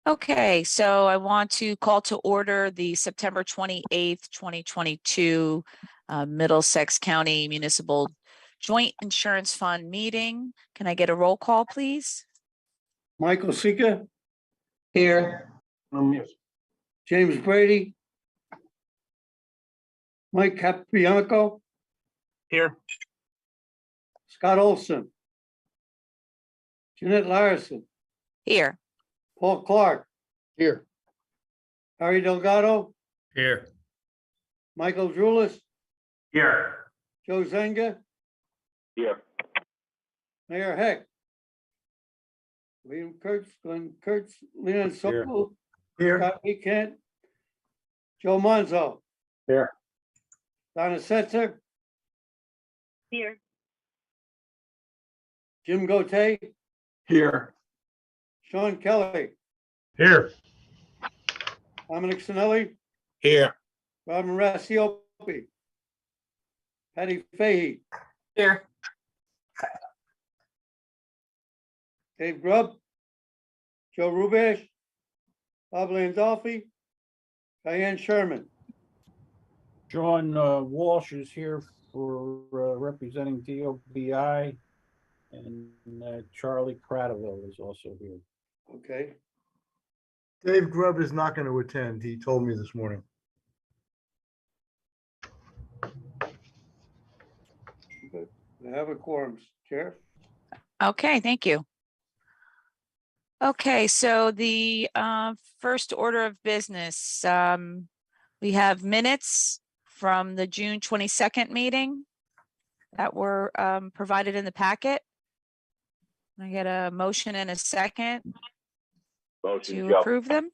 Okay, so I want to call to order the September 28th, 2022 Middlesex County Municipal Joint Insurance Fund meeting. Can I get a roll call, please? Michael Sika, Here. James Brady, Mike Caprianco, Here. Scott Olson, Jeanette Larson, Here. Paul Clark, Here. Harry Delgado, Here. Michael Drulis, Here. Joe Zenga, Here. Mayor Heck, William Kurtz, Glenn Kurtz, Leon Sokol, Here. Scott Kent, Joe Monzo, Here. Donna Setzer, Here. Jim Gotay, Here. Sean Kelly, Here. Dominic Sinelli, Here. Robin Rassiopi, Patty Fahey, Here. Dave Grubb, Joe Rubash, Bob Landolfi, Diane Sherman. John Walsh is here for representing DOBI, and Charlie Cradaville is also here. Okay, Dave Grubb is not going to attend. He told me this morning. good. We have a quorum, Chair. Okay, thank you. Okay, so the first order of business, we have minutes from the June 22nd meeting that were provided in the packet. Can I get a motion and a second to approve them?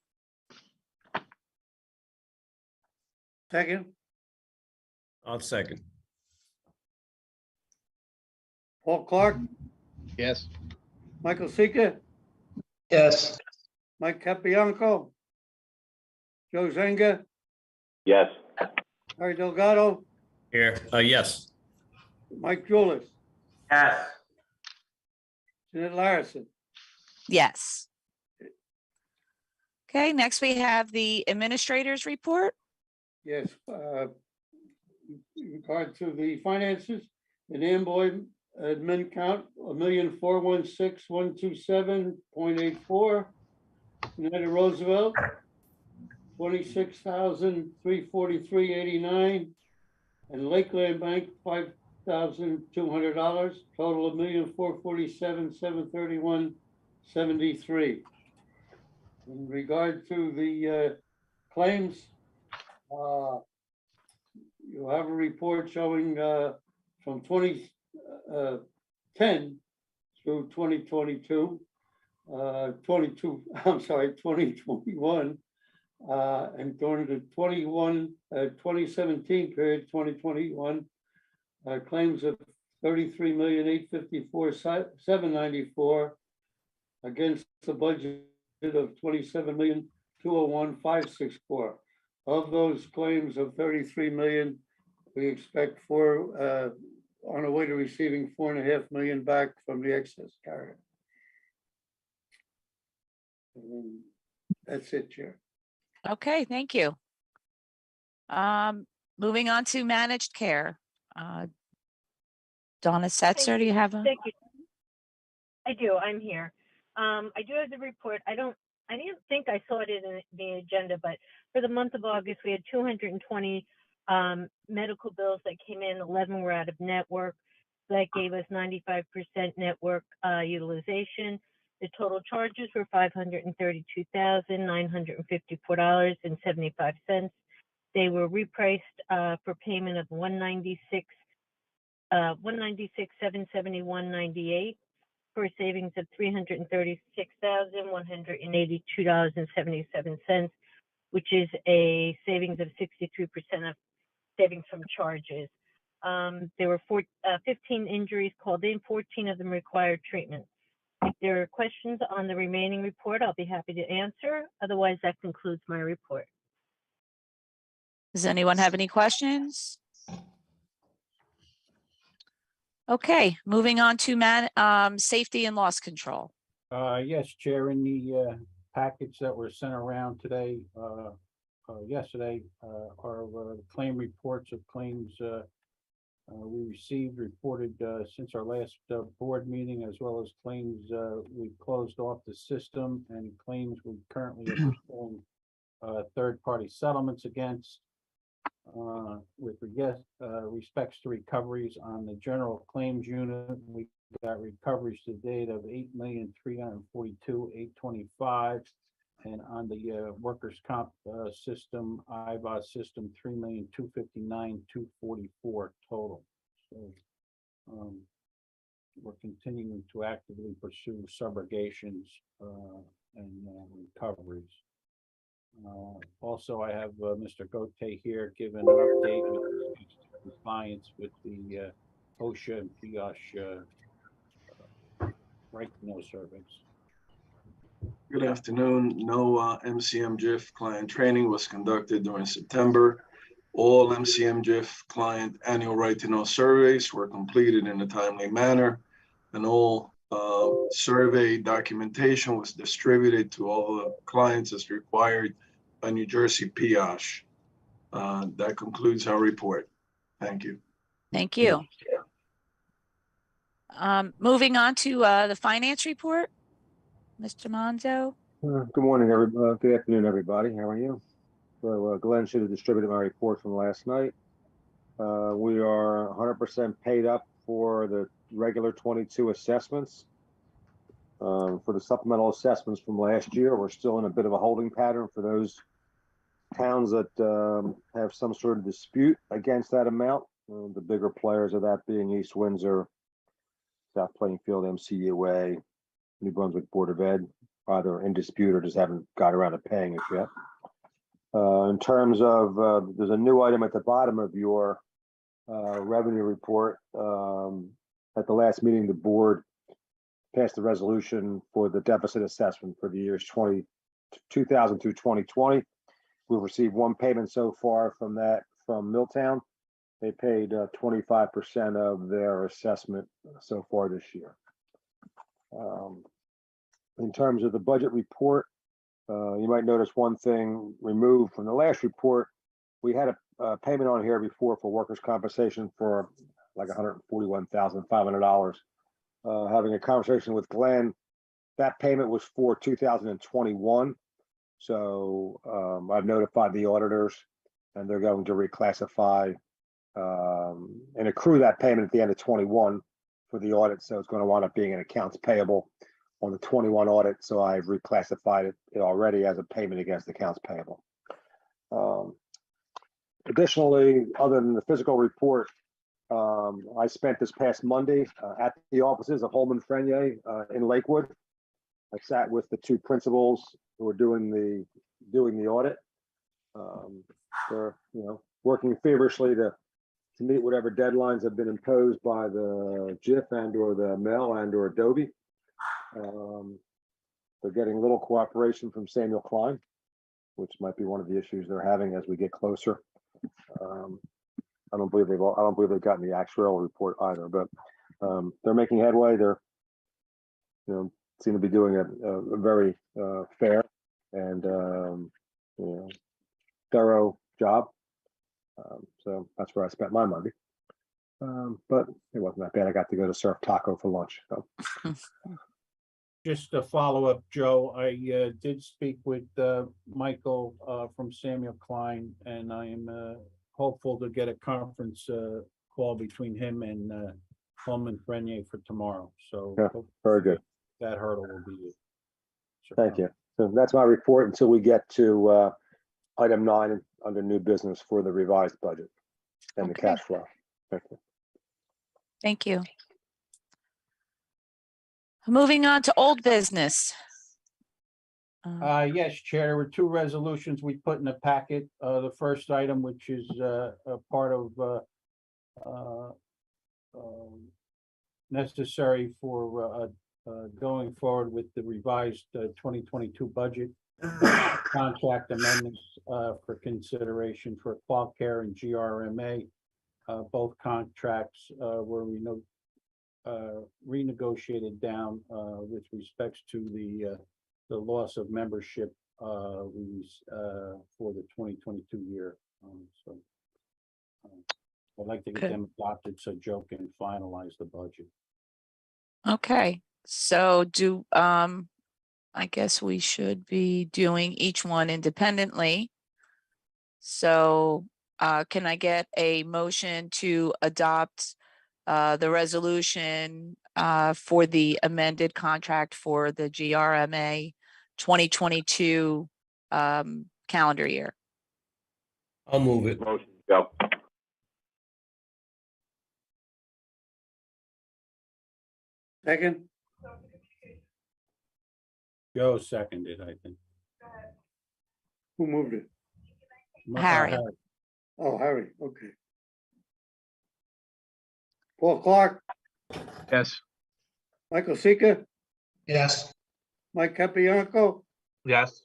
Second, I'll second. Paul Clark, Yes. Michael Sika, Yes. Mike Caprianco, Joe Zenga, Yes. Harry Delgado, Here. Yes. Mike Drulis, Yes. Jeanette Larson. Yes. Okay, next we have the administrator's report. Yes, in regard to the finances, an Amboy admin count, 1,416,127.84. United Roosevelt, 26,343.89. And Lakeland Bank, $5,200, total of 1,447,731.73. In regard to the claims, you have a report showing from 2010 through 2022, 2021, and during the 2017 period, 2021, claims of 33,854,794 against the budget of 27,201,564. Of those claims of 33 million, we expect on our way to receiving 4.5 million back from the excess carrier. And that's it, Chair. Okay, thank you. Moving on to managed care. Donna Setzer, do you have a? Thank you. I do. I'm here. I do have the report. I didn't think I saw it in the agenda, but for the month of August, we had 220 medical bills that came in. 11 were out of network. That gave us 95% network utilization. The total charges were $532,954.75. They were repriced for payment of $196,771.98 for a savings of $336,182.77, which is a savings of 63% of savings from charges. There were 15 injuries called in, 14 of them required treatment. If there are questions on the remaining report, I'll be happy to answer. Otherwise, that concludes my report. Does anyone have any questions? Okay, moving on to safety and loss control. Yes, Chair, in the package that were sent around today, yesterday, are claim reports of claims we received, reported since our last board meeting, as well as claims we closed off the system and claims we currently are pursuing third-party settlements against. With respects to recoveries on the general claims unit, we got recoveries to date of $8,342,825, and on the workers' comp system, IVA system, $3,259,244 total. So we're continuing to actively pursue subrogations and recoveries. Also, I have Mr. Gote here giving an update with respect to compliance with the OSHA and PIOSH right to know surveys. Good afternoon. No MCM JIF client training was conducted during September. All MCM JIF client annual right to know surveys were completed in a timely manner, and all survey documentation was distributed to all the clients as required by New Jersey PIOSH. That concludes our report. Thank you. Thank you. Moving on to the finance report, Mr. Monzo. Good morning, everybody. Good afternoon, everybody. How are you? So Glenn should have distributed my report from last night. We are 100% paid up for the regular 22 assessments. For the supplemental assessments from last year, we're still in a bit of a holding pattern for those towns that have some sort of dispute against that amount. The bigger players of that being East Windsor, South Plainfield, MCUA, New Brunswick Board of Ed, either in dispute or just haven't got around to paying it yet. In terms of, there's a new item at the bottom of your revenue report. At the last meeting, the board passed the resolution for the deficit assessment for the years 2000 through 2020. We've received one payment so far from that from Milltown. They paid 25% of their assessment so far this year. In terms of the budget report, you might notice one thing removed from the last report. We had a payment on here before for workers' compensation for like $141,500. Having a conversation with Glenn, that payment was for 2021. So I've notified the auditors, and they're going to reclassify and accrue that payment at the end of 21 for the audit. So it's going to wind up being an accounts payable on the 21 audit. So I've reclassified it already as a payment against accounts payable. Additionally, other than the physical report, I spent this past Monday at the offices of Holman Frenier in Lakewood. I sat with the two principals who are doing the audit. They're working feverishly to meet whatever deadlines have been imposed by the JIF and or the Mel and or Adobe. They're getting little cooperation from Samuel Klein, which might be one of the issues they're having as we get closer. I don't believe they've gotten the actuarial report either, but they're making headway. They're seem to be doing a very fair and thorough job. So that's where I spent my Monday. But it wasn't that bad. I got to go to Surf Taco for lunch. So. Just a follow-up, Joe. I did speak with Michael from Samuel Klein, and I am hopeful to get a conference call between him and Holman Frenier for tomorrow. So yeah, very good. That hurdle will be. Thank you. So that's my report until we get to item 9 under new business for the revised budget and the cash flow. Thank you. Thank you. Moving on to old business. Yes, Chair, there were 2 resolutions we put in the packet. The first item, which is a part of necessary for going forward with the revised 2022 budget. Contract amendments for consideration for Qual Care and GRMA. Both contracts were renegotiated down with respects to the loss of membership for the 2022 year. So I'd like to get Okay. them adopted so Joe can finalize the budget. Okay, so I guess we should be doing each one independently. So, can I get a motion to adopt the resolution for the amended contract for the GRMA 2022 calendar year? I'll move it. Motion, Joe. Second, Joe seconded, I think. who moved it? Harry. Oh, Harry, okay. Paul Clark, Yes. Michael Sika, Yes. Mike Capianco, Yes.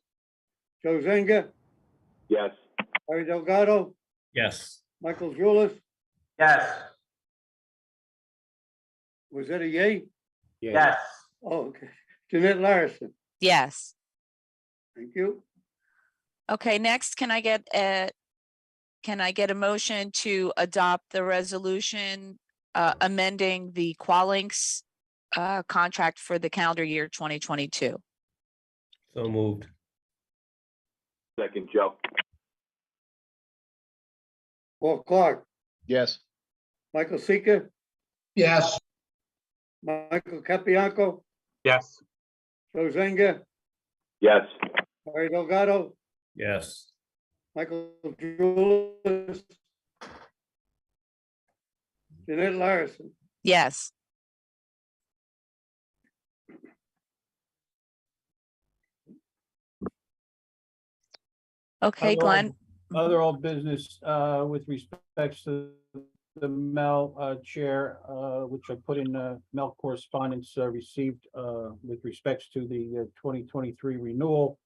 Joe Zenga, Yes. Harry Delgado, Yes. Michael Julis. Yes. Was that a yay? Yeah. Oh, okay. Jeanette Larison, Yes. thank you. Okay, next, can I get a motion to adopt the resolution amending the Qualinks contract for the calendar year 2022? So moved. Second, Joe. Paul Clark, Yes. Michael Sika, Yes. Michael Capianco, Yes. Joe Zenga, Yes. Harry Delgado, Yes. Michael Julis, Jeanette Larison. Yes. Okay, Glenn. Other old business, with respects to the Mel, chair, which I put in, Mel correspondence, received, with respects to the 2023 renewal.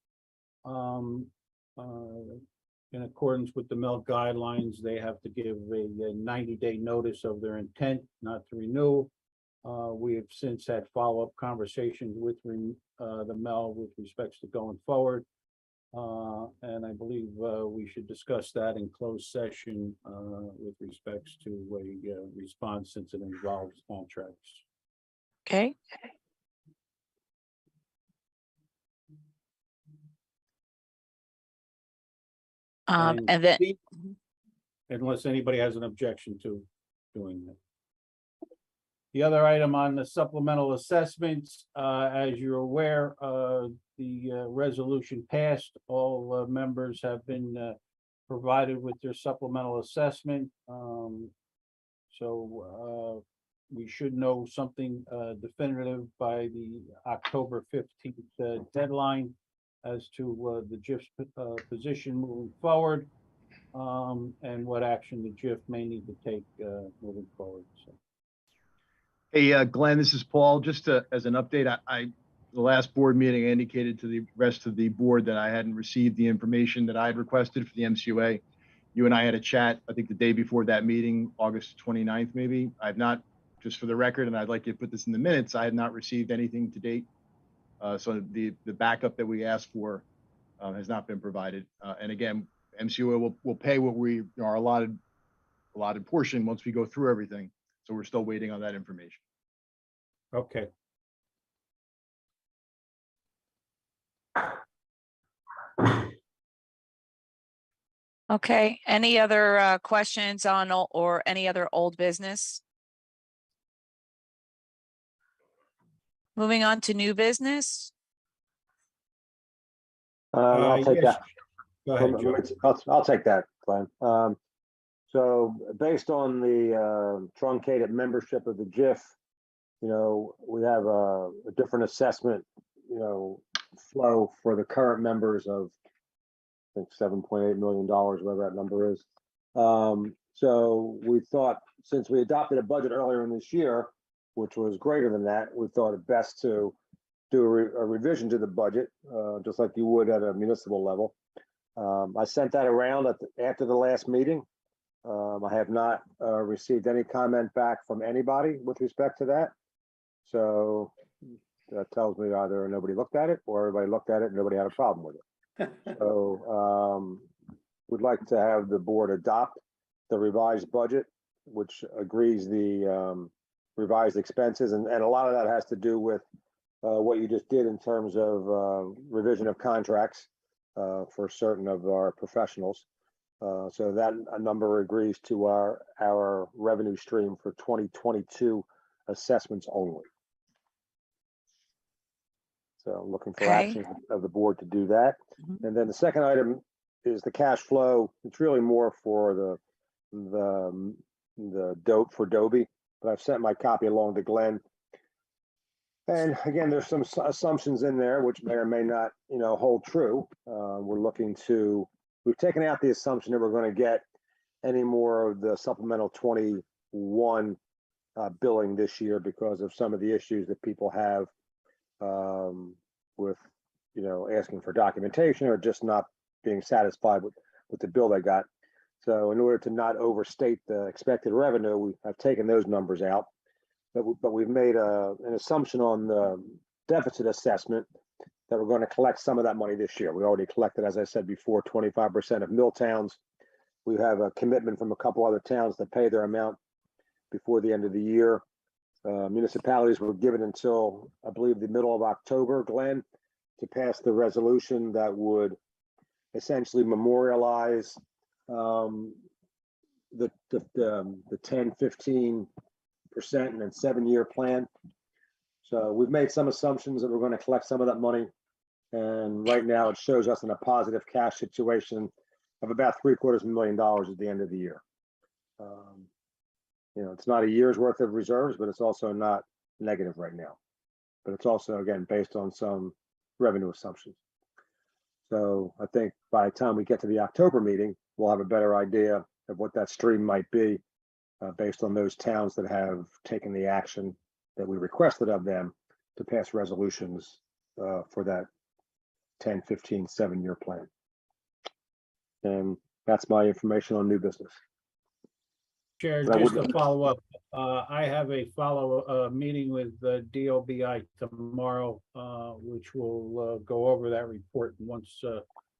In accordance with the Mel guidelines, they have to give a 90-day notice of their intent not to renew. We have since had follow-up conversations with the Mel with respects to going forward. And I believe we should discuss that in closed session with respects to a response since it involves contracts. Okay. And then, Unless anybody has an objection to doing that. The other item on the supplemental assessments, as you're aware, the resolution passed. All members have been provided with their supplemental assessment. So we should know something definitive by the October 15th deadline as to the JIF's position moving forward, and what action the JIF may need to take moving forward. So. Hey, Glenn, this is Paul. Just as an update, the last board meeting, I indicated to the rest of the board that I hadn't received the information that I had requested for the MCUA. You and I had a chat, I think the day before that meeting, August 29th, maybe. I've not, just for the record, and I'd like you to put this in the minutes, I had not received anything to date. So the backup that we asked for has not been provided. And again, MCUA will pay what we are allotted portion once we go through everything. So we're still waiting on that information. Okay. okay, any other questions on or any other old business? Moving on to new business. I'll take Yes. that. Go ahead, Joe. I'll take that, Glenn. So based on the truncated membership of the JIF, we have a different assessment, flow for the current members of, I think, $7.8 million, whatever that number is. So we thought, since we adopted a budget earlier in this year, which was greater than that, we thought it best to do a revision to the budget, just like you would at a municipal level. I sent that around after the last meeting. I have not received any comment back from anybody with respect to that. So that tells me either nobody looked at it or everybody looked at it and nobody had a problem with it. So we'd like to have the board adopt the revised budget, which agrees the revised expenses. And a lot of that has to do with what you just did in terms of revision of contracts for certain of our professionals. So that a number agrees to our revenue stream for 2022 assessments only. So I'm looking for Okay. action of the board to do that. Mhm. And then the second item is the cash flow. It's really more for the dope for Dobie, but I've sent my copy along to Glenn. And again, there's some assumptions in there which may or may not, hold true. We've taken out the assumption that we're going to get any more of the supplemental 21 billing this year because of some of the issues that people have with, asking for documentation or just not being satisfied with the bill they got. So in order to not overstate the expected revenue, we have taken those numbers out. But we've made an assumption on the deficit assessment that we're going to collect some of that money this year. We already collected, as I said before, 25% of mill towns. We have a commitment from a couple other towns to pay their amount before the end of the year. Municipalities were given until, I believe, the middle of October, Glenn, to pass the resolution that would essentially memorialize the 10, 15% and then 7-year plan. So we've made some assumptions that we're going to collect some of that money. And right now it shows us in a positive cash situation of about $750,000 at the end of the year. It's not a year's worth of reserves, but it's also not negative right now. But it's also, again, based on some revenue assumptions. So I think by the time we get to the October meeting, we'll have a better idea of what that stream might be based on those towns that have taken the action that we requested of them to pass resolutions for that 10, 15, 7-year plan. And that's my information on new business. Chair, But I just would- to follow up, I have a meeting with DOBI tomorrow, which will go over that report. And once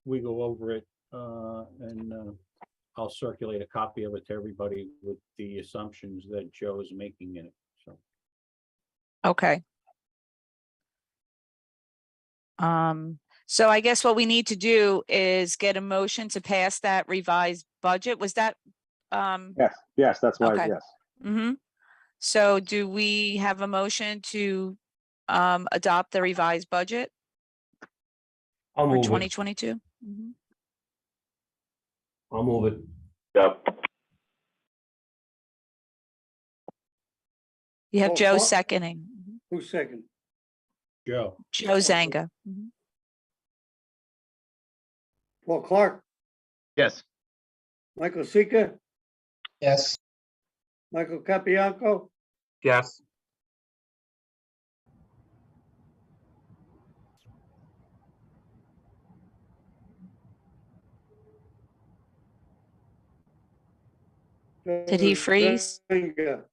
we go over it, and I'll circulate a copy of it to everybody with the assumptions that Joe is making in it. So Okay. So I guess what we need to do is get a motion to pass that revised budget. Was that, Yes, that's my, Okay. yes. mm-hmm. So do we have a motion to adopt the revised budget I'll for move it. 2022? I'll move it. Yep. You have Roll Joe call. seconding. Who's second? Joe, Joe Zanga. Mhm. Paul Clark, Yes. Michael Sika, Yes. Michael Capianco, Yes. Did he freeze? Zanga,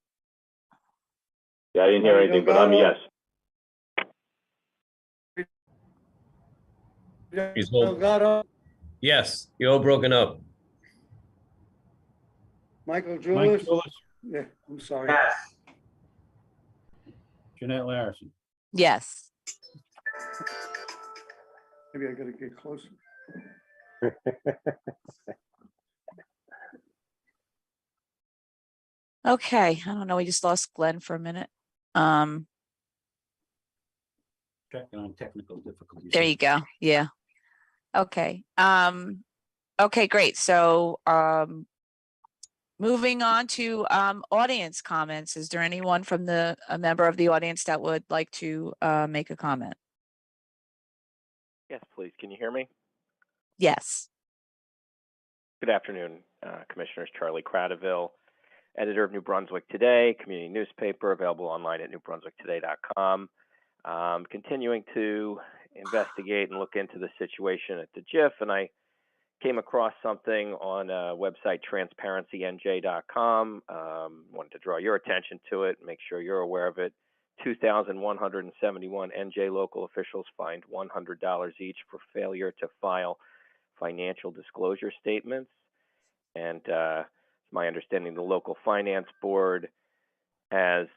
Yeah, I didn't hear Marty anything, but I'm a Delgado. yes. He's hold- Delgado, Yes, you're all broken up. Michael Mike Julius. Willis, Yeah, I'm sorry. Jeanette Larison. Yes. Maybe I gotta get closer. Okay. I don't know. We just lost Glenn for a minute. Checking on technical difficulties. There you go. Yeah. Okay. Okay, great. So, moving on to, audience comments. Is there anyone from a member of the audience that would like to, make a comment? Yes, please. Can you hear me? Yes. Good afternoon, Commissioners. Charlie Cradaville, editor of New Brunswick Today, community newspaper, available online at newbrunswicktoday.com. Continuing to investigate and look into the situation at the JIF, and I came across something on website transparencynj.com. Wanted to draw your attention to it, make sure you're aware of it. 2,171 NJ local officials fined $100 each for failure to file financial disclosure statements. And my understanding, the local finance board has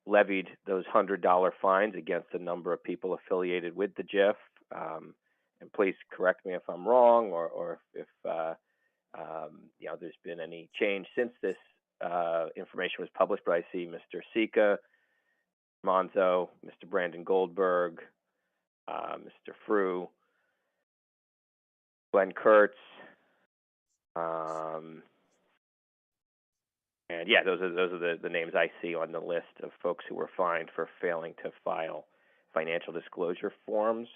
levied those $100 fines against a number of people affiliated with the JIF. And please correct me if I'm wrong, or if there's been any change since this information was published. But I see Mr. Sika, Monzo, Mr. Brandon Goldberg, Mr. Frew, Glenn Kurtz, and yeah, those are the names I see on the list of folks who were fined for failing to file financial disclosure forms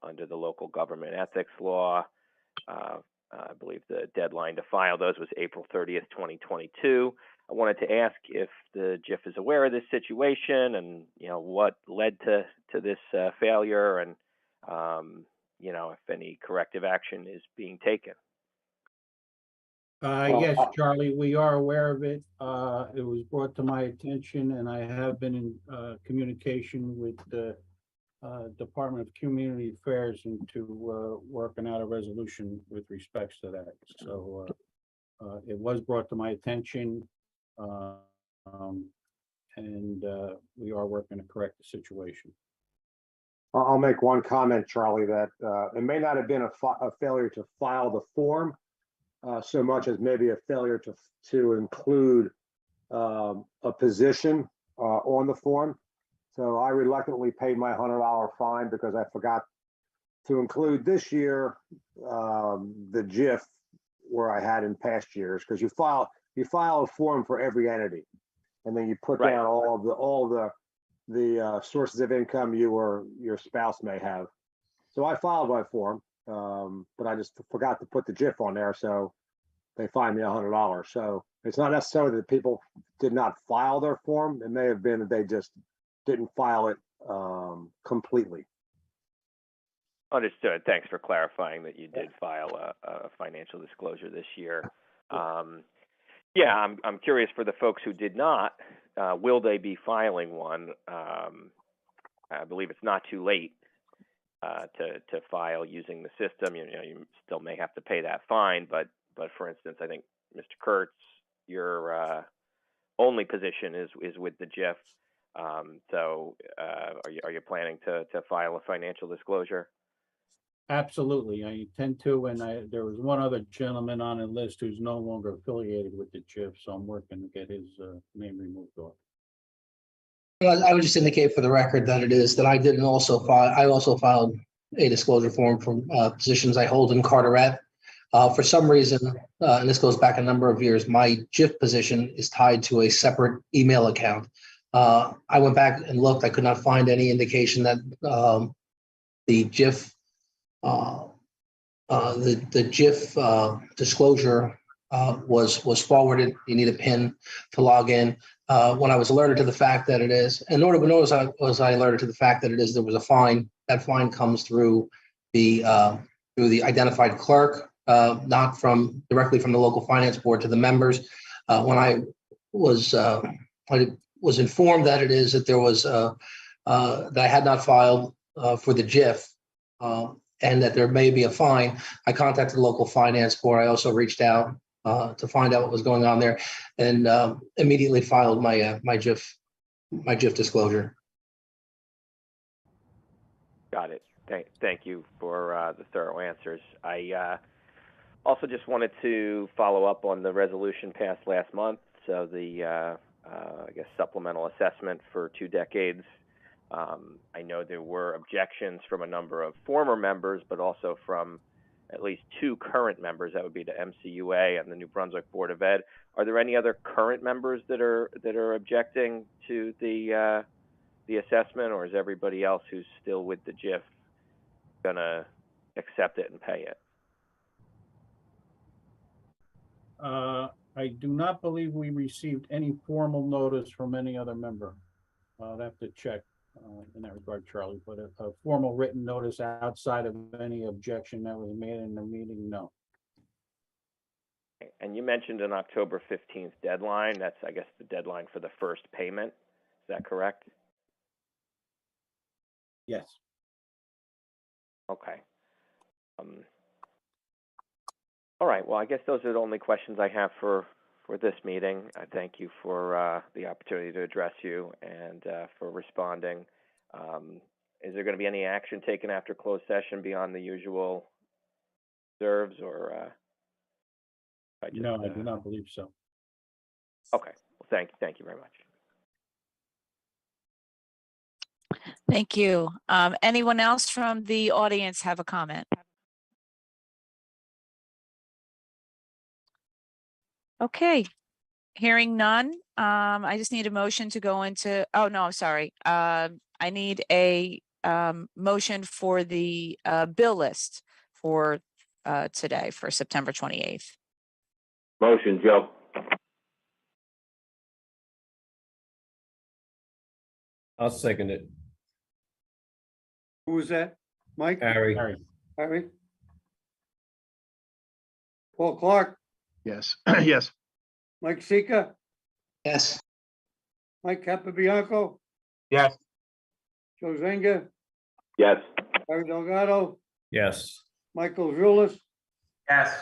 under the local government ethics law. I believe the deadline to file those was April 30th, 2022. I wanted to ask if the JIF is aware of this situation and, what led to this failure, and, if any corrective action is being taken. Yes, Charlie, we are aware of it. It was brought to my attention, and I have been in communication with the Department of Community Affairs into working out a resolution with respects to that. So it was brought to my attention, and we are working to correct the situation. I'll make one comment, Charlie, that it may not have been a failure to file the form so much as maybe a failure to include a position on the form. So I reluctantly paid my $100 fine because I forgot to include this year the JIF where I had in past years, because you file a form for every entity, and then you put down all the sources of income you or your spouse may have. So I filed my form, but I just forgot to put the JIF on there, so they fined me $100. So it's not necessarily that people did not file their form. It may have been that they just didn't file it completely. Understood. Thanks for clarifying that you did file a financial disclosure this year. Yeah, I'm curious for the folks who did not. Will they be filing one? I believe it's not too late to file using the system. You still may have to pay that fine, but for instance, I think Mr. Kurtz, your only position is with the JIF. So are you planning to file a financial disclosure? Absolutely, I intend to, and there was one other gentleman on the list who's no longer affiliated with the JIF, so I'm working to get his name removed off. I would just indicate for the record that I also filed a disclosure form from positions I hold in Carteret. For some reason, and this goes back a number of years, my JIF position is tied to a separate email account. I went back and looked. I could not find any indication that the JIF disclosure was forwarded. You need a PIN to log in. When I was alerted to the fact that it is, and nor was I alerted to the fact that there was a fine. That fine comes through the identified clerk, not directly from the local finance board to the members. When I was informed that there was that I had not filed for the JIF, and that there may be a fine, I contacted the local finance board. I also reached out to find out what was going on there, and immediately filed my JIF disclosure. Got it. Thank you for the thorough answers. I also just wanted to follow up on the resolution passed last month. So the I guess supplemental assessment for 2 decades. I know there were objections from a number of former members, but also from at least 2 current members. That would be the MCUA and the New Brunswick Board of Ed. Are there any other current members that are objecting to the assessment, or is everybody else who's still with the JIF gonna accept it and pay it? I do not believe we received any formal notice from any other member. I'll have to check in that regard, Charlie, but a formal written notice outside of any objection that was made in the meeting, no. And you mentioned an October 15th deadline. That's, I guess, the deadline for the first payment. that correct? Yes. Okay. All right, well, I guess those are the only questions I have for this meeting. I thank you for the opportunity to address you and for responding. Is there going to be any action taken after closed session beyond the usual reserves, or? No, I do not believe so. Okay, well, thank you very much. Thank you. Anyone else from the audience have a comment? Okay, hearing none. I just need a motion to go into, oh, no, I'm sorry. I need a motion for the bill list for today, for September 28th. Motion, Joe. I'll second it. Who was that? Mike? Harry. Harry? Paul Clark? Yes, yes. Mike Sika? Yes. Mike Capabianco? Yes. Joe Zenga? Yes. Harry Delgado? Yes. Michael Julis? Yes.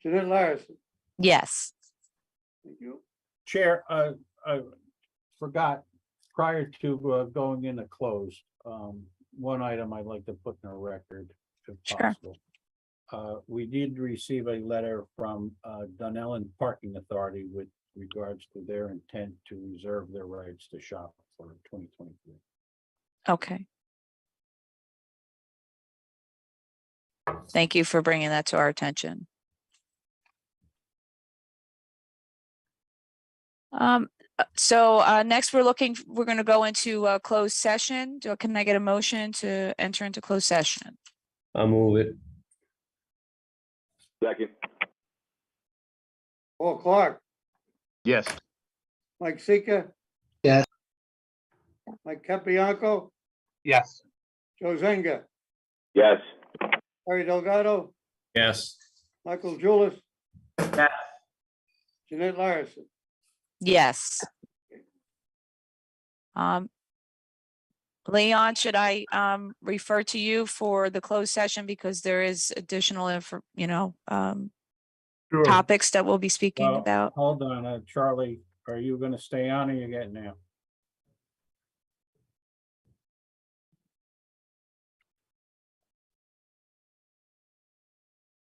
Jeanette Larison? Yes. Thank you. Chair, I forgot, prior to going into closed, one item I'd like to put in a record, if Sure. possible. We did receive a letter from Dunellen Parking Authority with regards to their intent to reserve their rights to shop for 2023. Okay. Thank you for bringing that to our attention. So next we're going to go into a closed session. Can I get a motion to enter into closed session? I'll move it. Second. Paul Clark? Yes. Mike Sika? Yes. Mike Capabianco? Yes. Joe Zenga? Yes. Harry Delgado? Yes. Michael Julis? Yes. Jeanette Larison? Yes. Leon, should I refer to you for the closed session because there is additional Sure. topics that we'll be speaking Well, about? hold on, Charlie, are you gonna stay on or you getting out?